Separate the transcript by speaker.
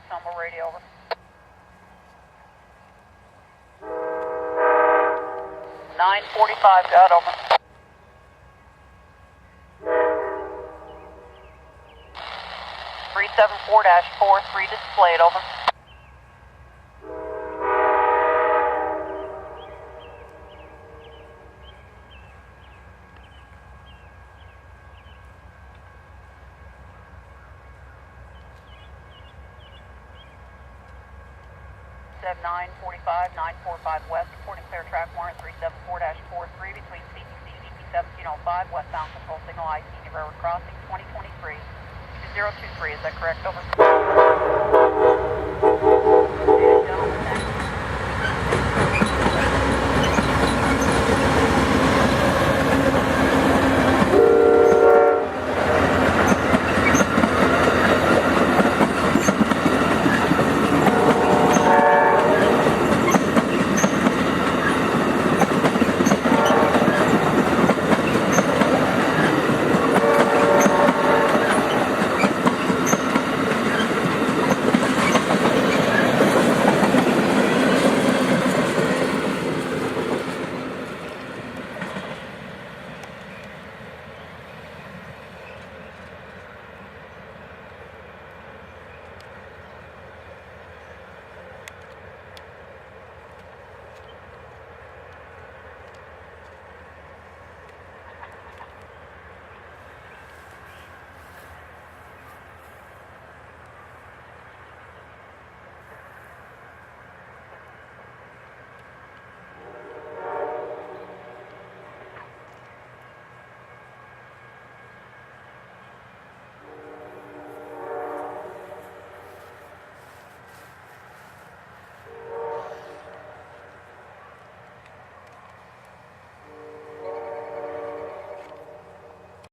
Speaker 1: Tumble radio, over. 945, got over. 374-43 displayed, over. Seven 945, 945 west, reporting clear track warrant 374-43 between CTC GP1705, westbound control signal IC Railroad crossing 2023 2023. Is that correct? Over.